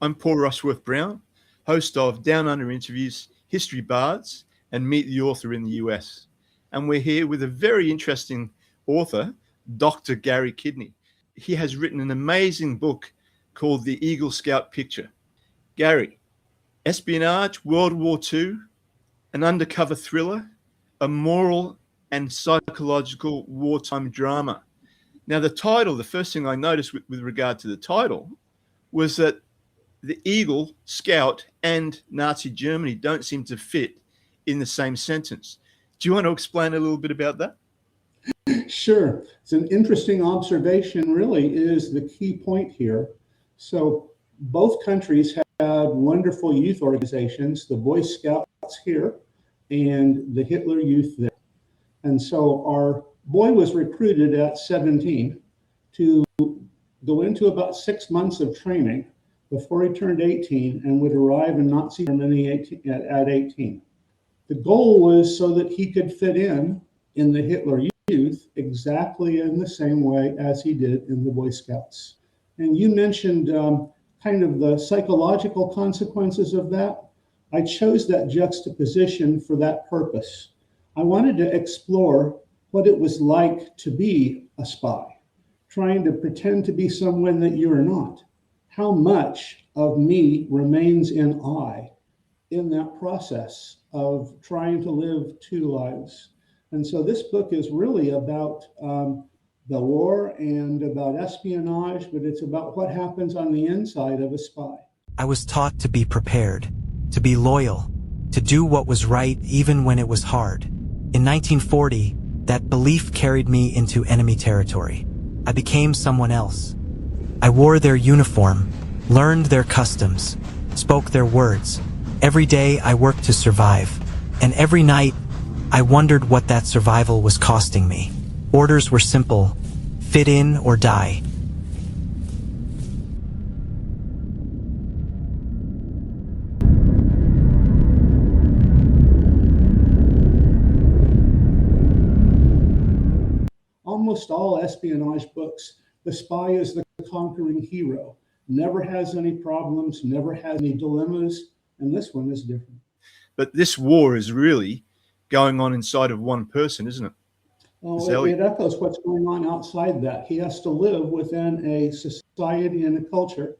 I'm Paul Rushworth Brown, host of Down Under Interviews, History Bards, and Meet the Author in the US. And we're here with a very interesting author, Dr. Gary Kidney. He has written an amazing book called The Eagle Scout Picture. Gary, espionage, World War II, an undercover thriller, a moral and psychological wartime drama. Now, the title, the first thing I noticed with regard to the title was that the Eagle, Scout, and Nazi Germany don't seem to fit in the same sentence. Do you want to explain a little bit about that? Sure. It's an interesting observation, really, is the key point here. So both countries had wonderful youth organizations, the Boy Scouts here and the Hitler Youth there. And so our boy was recruited at 17 to go into about 6 months of training before he turned 18 and would arrive in Nazi Germany at 18. The goal was so that he could fit in the Hitler Youth exactly in the same way as he did in the Boy Scouts. And you mentioned kind of the psychological consequences of that. I chose that juxtaposition for that purpose. I wanted to explore what it was like to be a spy, trying to pretend to be someone that you're not. How much of me remains in I in that process of trying to live two lives. And so this book is really about the war and about espionage, but it's about what happens on the inside of a spy. I was taught to be prepared, to be loyal, to do what was right even when it was hard. In 1940, that belief carried me into enemy territory. I became someone else. I wore their uniform, learned their customs, spoke their words. Every day I worked to survive, and every night I wondered what that survival was costing me. Orders were simple: fit in or die. Almost all espionage books, the spy is the conquering hero, never has any problems, never has any dilemmas, and this one is different. But this war is really going on inside of one person, isn't it? Well, it echoes what's going on outside that. He has to live within a society and a culture.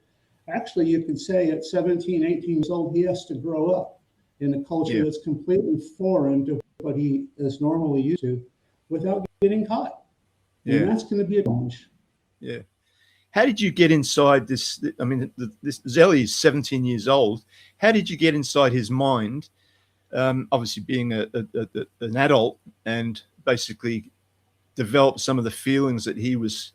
Actually, you could say at 17, 18 years old, he has to grow up in a culture that's completely foreign to what he is normally used to without getting caught. And that's going to be a challenge. Yeah. How did you get inside this? I mean, this Zelly is 17 years old. How did you get inside his mind? Obviously, being an adult, and basically develop some of the feelings that he was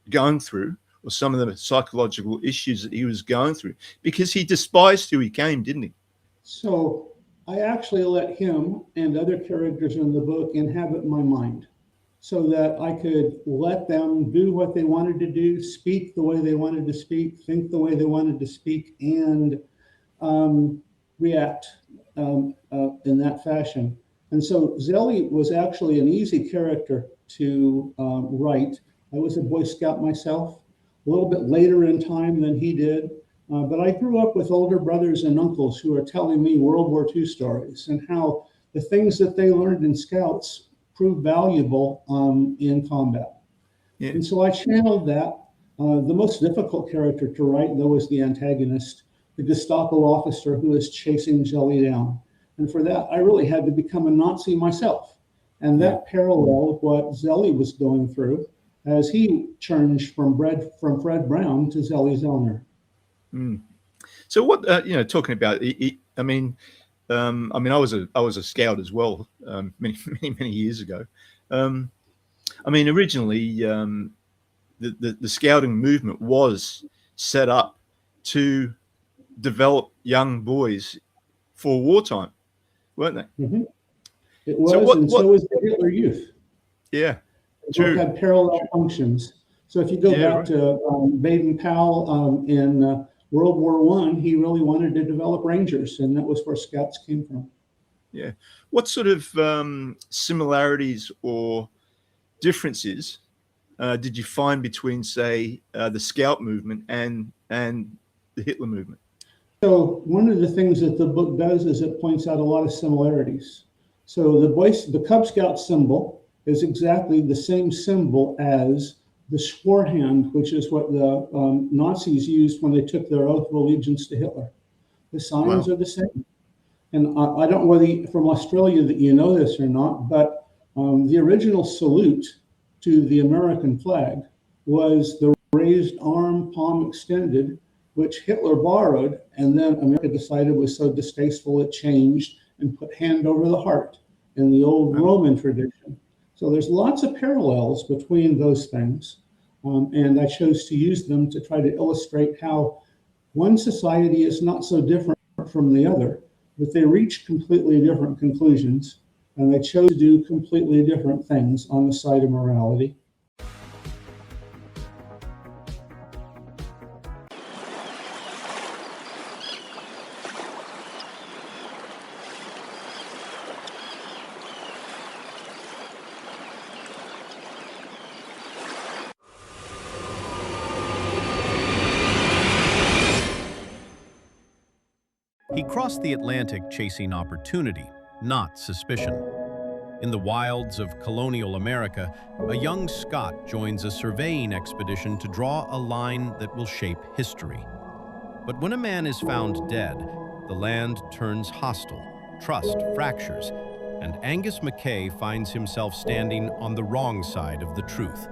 going through, or some of the psychological issues that he was going through, because he despised who he came, didn't he? So I actually let him and other characters in the book inhabit my mind, so that I could let them do what they wanted to do, speak the way they wanted to speak, think the way they wanted to speak, and react in that fashion. And so Zelly was actually an easy character to write. I was a Boy Scout myself, a little bit later in time than he did, but I grew up with older brothers and uncles who are telling me World War II stories and how the things that they learned in Scouts proved valuable in combat. Yeah. And so I channeled that. The most difficult character to write, though, was the antagonist, the Gestapo officer who is chasing Zelly down. And for that, I really had to become a Nazi myself. And that paralleled what Zelly was going through as he changed from Fred Brown to Zelly Zellner. Mm. So what, talking about, I was a scout as well, many years ago. Originally, the scouting movement was set up to develop young boys for wartime, weren't they? Mm-hmm. It was, so was the Hitler Youth. Yeah, true. It had parallel functions. So if you go back to Baden-Powell in World War I, he really wanted to develop Rangers, and that was where Scouts came from. Yeah. What sort of similarities or differences did you find between, say, the Scout movement and the Hitler movement? So one of the things that the book does is it points out a lot of similarities. So the Cub Scout symbol is exactly the same symbol as the Schwarhand, which is what the Nazis used when they took their oath of allegiance to Hitler. The signs Wow. are the same. And I don't know whether from Australia that you know this or not, but the original salute to the American flag was the raised arm, palm extended, which Hitler borrowed, and then America decided was so distasteful it changed and put hand over the heart in the old Roman tradition. So there's lots of parallels between those things, and I chose to use them to try to illustrate how one society is not so different from the other, but they reach completely different conclusions, and they chose to do completely different things on the side of morality. He crossed the Atlantic chasing opportunity, not suspicion. In the wilds of colonial America, a young Scot joins a surveying expedition to draw a line that will shape history. But when a man is found dead, the land turns hostile, trust fractures, and Angus Mackay finds himself standing on the wrong side of the truth.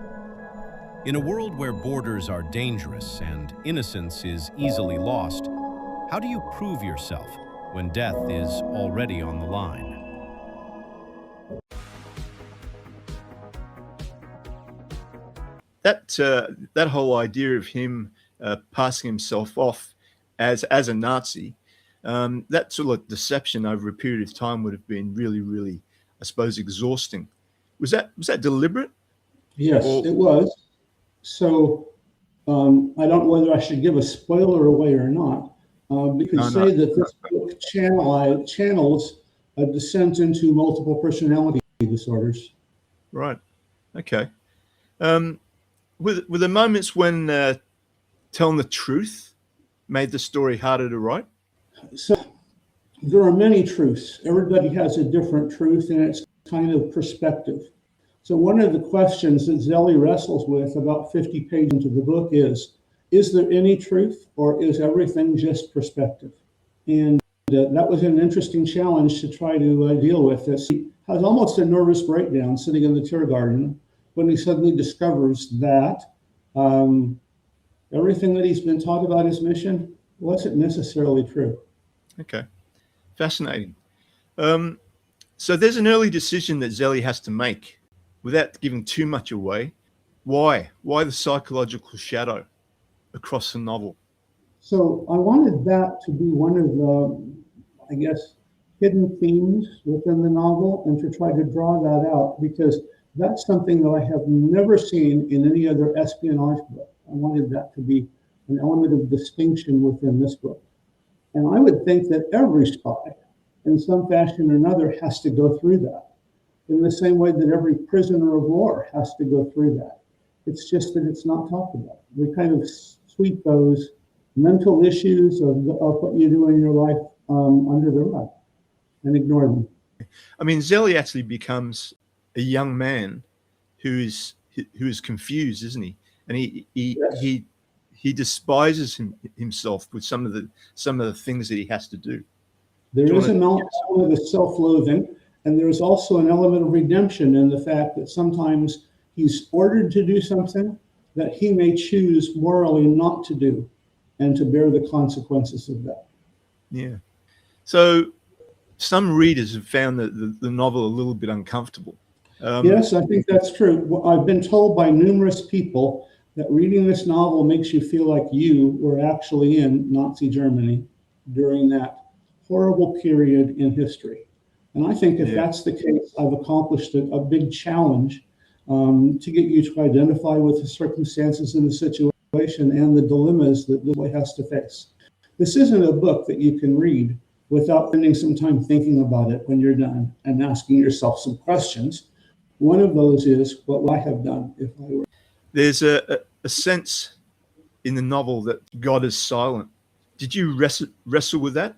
In a world where borders are dangerous and innocence is easily lost, how do you prove yourself when death is already on the line? That whole idea of him passing himself off as a Nazi, that sort of deception over a period of time would have been really, really, I suppose, exhausting. Was that deliberate? Yes, it was. So I don't know whether I should give a spoiler away or not. We could say that this book channels a descent into multiple personality disorders. Right. Okay. Were the moments when telling the truth made the story harder to write? So there are many truths. Everybody has a different truth, and it's kind of perspective. So one of the questions that Zelly wrestles with about 50 pages into the book is there any truth, or is everything just perspective? And that was an interesting challenge to try to deal with this. He has almost a nervous breakdown sitting in the tear garden when he suddenly discovers that everything that he's been taught about his mission wasn't necessarily true. Okay. Fascinating. So there's an early decision that Zelly has to make without giving too much away. Why? Why the psychological shadow across the novel? So I wanted that to be one of the, I guess, hidden themes within the novel, and to try to draw that out, because that's something that I have never seen in any other espionage book. I wanted that to be an element of distinction within this book. And I would think that every spy, in some fashion or another, has to go through that, in the same way that every prisoner of war has to go through that. It's just that it's not talked about. We kind of sweep those mental issues of what you do in your life under the rug and ignore them. I mean, Zelly actually becomes a young man who is confused, isn't he? And he despises himself with some of the things that he has to do. There is an element of self-loathing, and there's also an element of redemption in the fact that sometimes he's ordered to do something that he may choose morally not to do, and to bear the consequences of that. Yeah. So some readers have found the novel a little bit uncomfortable. Yes, I think that's true. I've been told by numerous people that reading this novel makes you feel like you were actually in Nazi Germany during that horrible period in history. And I think if that's the case, I've accomplished a big challenge to get you to identify with the circumstances in the situation and the dilemmas that the boy has to face. This isn't a book that you can read without spending some time thinking about it when you're done and asking yourself some questions. One of those is, what would I have done if I were? There's a sense in the novel that God is silent. Did you wrestle with that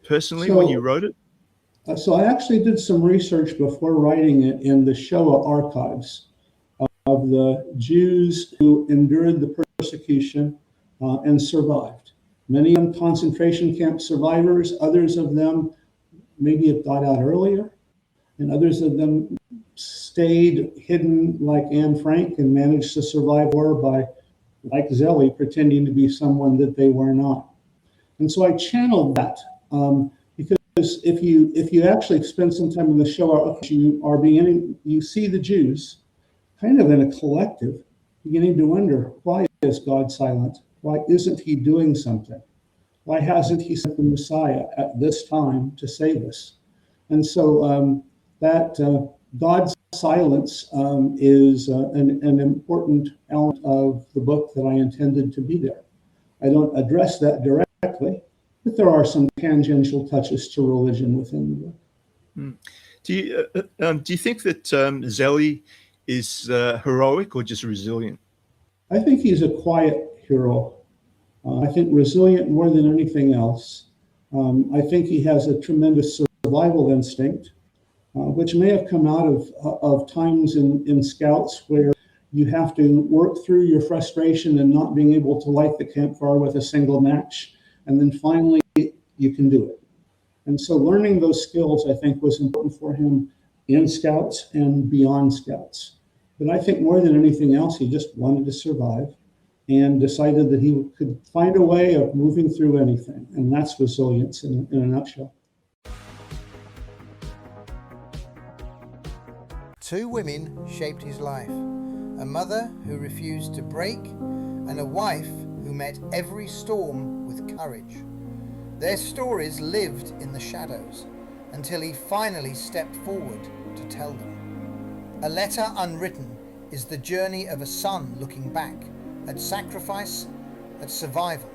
personally So, when you wrote it? So I actually did some research before writing it in the Shoah archives of the Jews who endured the persecution and survived. Many of them concentration camp survivors, others of them maybe have got out earlier, and others of them stayed hidden like Anne Frank and managed to survive war by, like Zelly, pretending to be someone that they were not. And so I channeled that because if you actually spend some time in the Shoah, you see the Jews kind of in a collective, beginning to wonder, why is God silent? Why isn't he doing something? Why hasn't he sent the Messiah at this time to save us? And so God's silence is an important element of the book that I intended to be there. I don't address that directly, but there are some tangential touches to religion within the book. Do you think that Zelly is heroic or just resilient? I think he's a quiet hero. I think resilient more than anything else. I think he has a tremendous survival instinct, which may have come out of times in Scouts where you have to work through your frustration and not being able to light the campfire with a single match, and then finally you can do it. And so learning those skills, I think, was important for him in Scouts and beyond Scouts. But I think more than anything else, he just wanted to survive and decided that he could find a way of moving through anything. And that's resilience in a nutshell. Two women shaped his life, a mother who refused to break, and a wife who met every storm with courage. Their stories lived in the shadows until he finally stepped forward to tell them. A Letter Unwritten is the journey of a son looking back at sacrifice, at survival,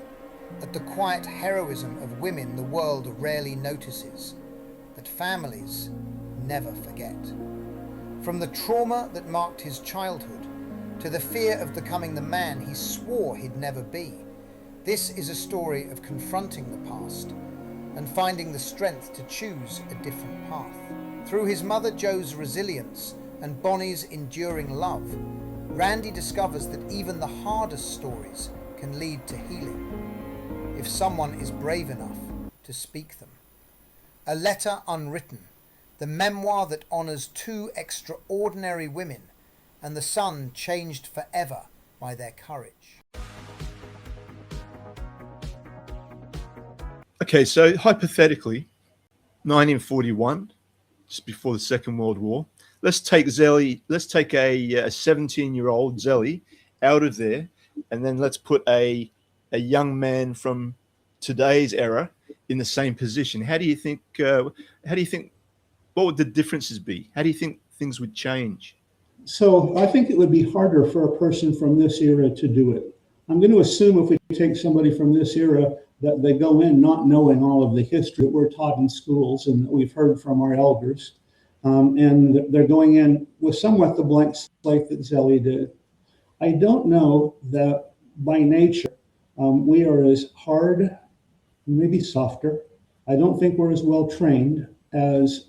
at the quiet heroism of women the world rarely notices, that families never forget. From the trauma that marked his childhood to the fear of becoming the man he swore he'd never be, this is a story of confronting the past and finding the strength to choose a different path. Through his mother Jo's resilience and Bonnie's enduring love, Randy discovers that even the hardest stories can lead to healing, if someone is brave enough to speak them. A Letter Unwritten, the memoir that honours two extraordinary women and the son changed forever by their courage. Okay, so hypothetically, 1941, just before the Second World War, let's take a 17-year-old Zelly out of there, and then let's put a young man from today's era in the same position. How do you think what would the differences be? How do you think things would change? So I think it would be harder for a person from this era to do it. I'm going to assume if we take somebody from this era that they go in not knowing all of the history that we're taught in schools and that we've heard from our elders. And they're going in with somewhat the blank slate that Zelly did. I don't know that by nature we are as hard, maybe softer. I don't think we're as well trained as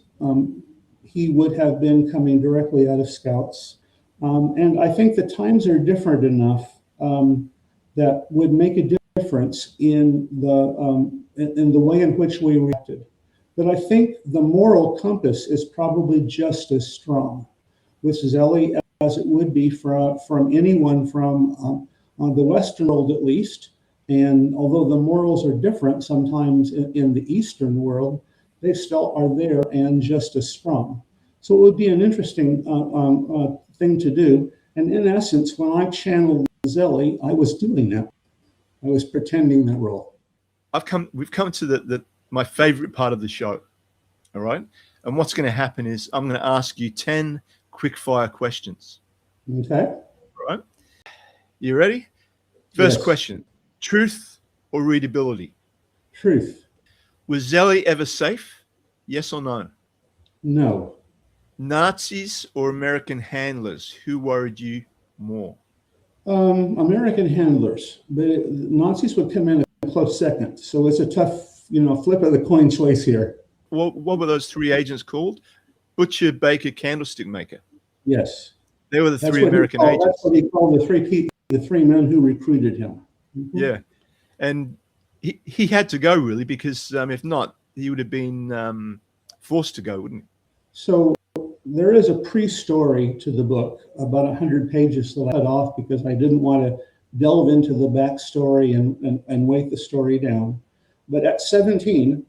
he would have been coming directly out of Scouts. And I think the times are different enough that would make a difference in the way in which we reacted. But I think the moral compass is probably just as strong with Zelly as it would be from anyone from the Western world, at least. And although the morals are different sometimes in the Eastern world, they still are there and just as strong. So it would be an interesting thing to do. And in essence, when I channeled Zelly, I was doing that. I was pretending that role. We've come to my favorite part of the show. All right. And what's going to happen is I'm going to ask you 10 quick fire questions. Okay. All right. You ready? First Yes. question, truth or readability? Truth. Was Zelly ever safe? Yes or no? No. Nazis or American handlers? Who worried you more? American handlers. The Nazis would come in a close second. So it's a tough, flip of the coin choice here. What were those three agents called? Butcher, baker, candlestick maker. Yes. They were the three American agents. That's what he called the three men who recruited him. Mm-hmm. Yeah. And he had to go, really, because if not, he would have been forced to go, wouldn't he? So there is a pre-story to the book, about 100 pages that I cut off because I didn't want to delve into the backstory and weight the story down. But at 17,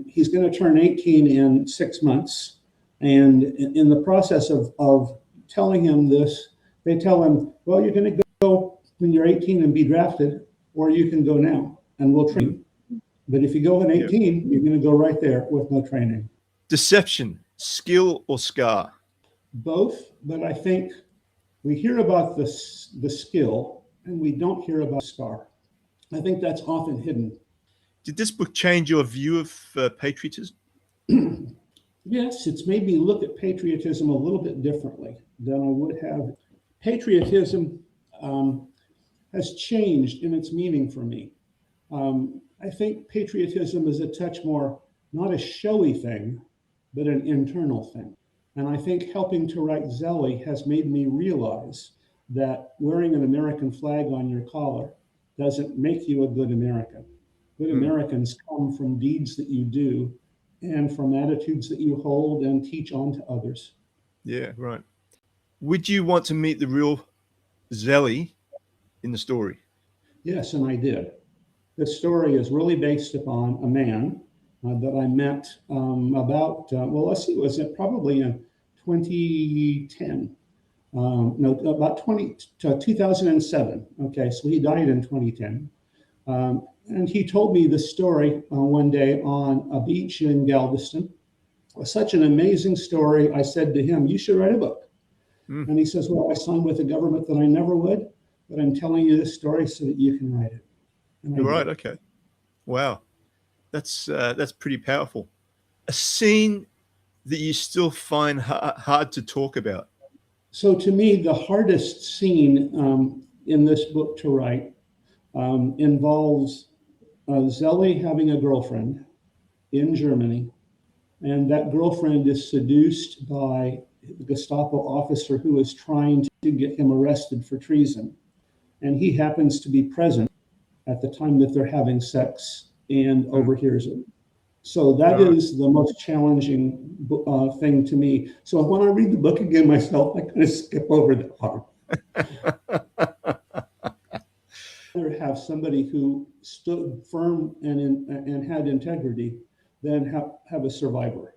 he's going to turn 18 in 6 months. And in the process of telling him this, they tell him, well, you're going to go when you're 18 and be drafted, or you can go now and we'll train you. But if you go at 18, you're going to go right there with no training. Deception, skill or scar? Both, but I think we hear about the skill and we don't hear about scar. I think that's often hidden. Did this book change your view of patriotism? Yes, it's made me look at patriotism a little bit differently than I would have. Patriotism has changed in its meaning for me. I think patriotism is a touch more, not a showy thing, but an internal thing. And I think helping to write Zelly has made me realize that wearing an American flag on your collar doesn't make you a good American. Good Americans come from deeds that you do and from attitudes that you hold and teach on to others. Yeah, right. Would you want to meet the real Zelly in the story? Yes, and I did. The story is really based upon a man that I met was it probably in 2010? About 2007. Okay, so he died in 2010. And he told me the story one day on a beach in Galveston. It was such an amazing story. I said to him, you should write a book. And he says, well, I signed with the government that I never would, but I'm telling you this story so that you can write it. Right, okay. Wow. That's pretty powerful. A scene that you still find hard to talk about? So to me, the hardest scene in this book to write involves Zelly having a girlfriend in Germany, and that girlfriend is seduced by the Gestapo officer who is trying to get him arrested for treason. And he happens to be present at the time that they're having sex and overhears it. So that is the most challenging thing to me. So when I read the book again myself, I kind of skip over that part. Rather have somebody who stood firm and had integrity than have a survivor.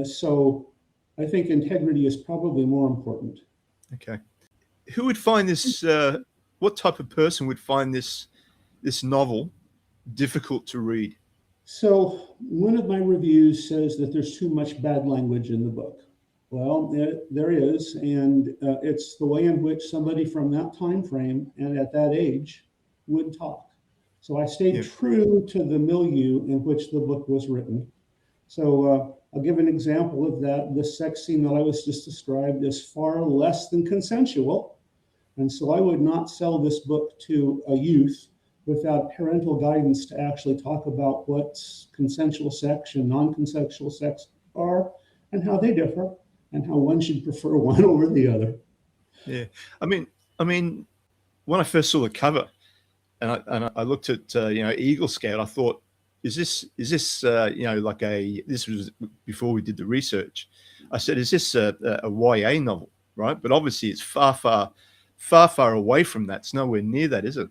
So I think integrity is probably more important. Okay. Who would find this, what type of person would find this novel difficult to read? So one of my reviews says that there's too much bad language in the book. Well, there is, and it's the way in which somebody from that time frame and at that age would talk. So I stayed true to the milieu in which the book was written. So I'll give an example of that. The sex scene that I was just described is far less than consensual. And so I would not sell this book to a youth without parental guidance to actually talk about what consensual sex and non-consensual sex are and how they differ and how one should prefer one over the other. Yeah. I mean, when I first saw the cover and I looked at, Eagle Scout, I thought, is this this was before we did the research. I said, is this a YA novel, right? But obviously it's far away from that. It's nowhere near that, is it?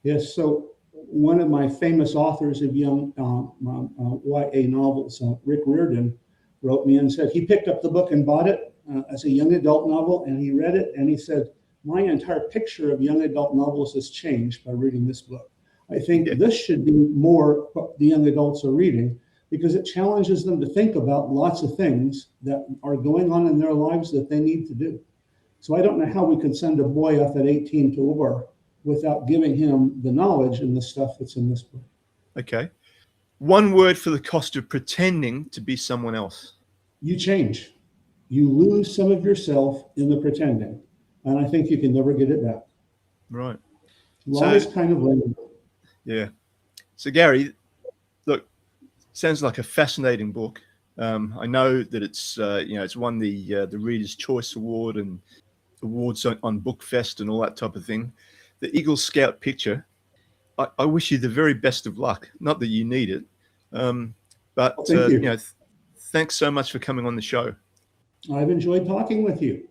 Yes. So one of my famous authors of young YA novels, Rick Riordan, wrote me and said he picked up the book and bought it as a young adult novel, and he read it and he said, my entire picture of young adult novels has changed by reading this book. I think this should be more what the young adults are reading because it challenges them to think about lots of things that are going on in their lives that they need to do. So I don't know how we could send a boy off at 18 to war without giving him the knowledge and the stuff that's in this book. Okay. One word for the cost of pretending to be someone else. You change. You lose some of yourself in the pretending. And I think you can never get it back. Right. Lies kind of lame. Yeah. So Gary, look, sounds like a fascinating book. I know that it's it's won the Reader's Choice Award and awards on Bookfest and all that type of thing. The Eagle Scout picture. I wish you the very best of luck. Not that you need it, but Thank you. thanks so much for coming on the show. I've enjoyed talking with you.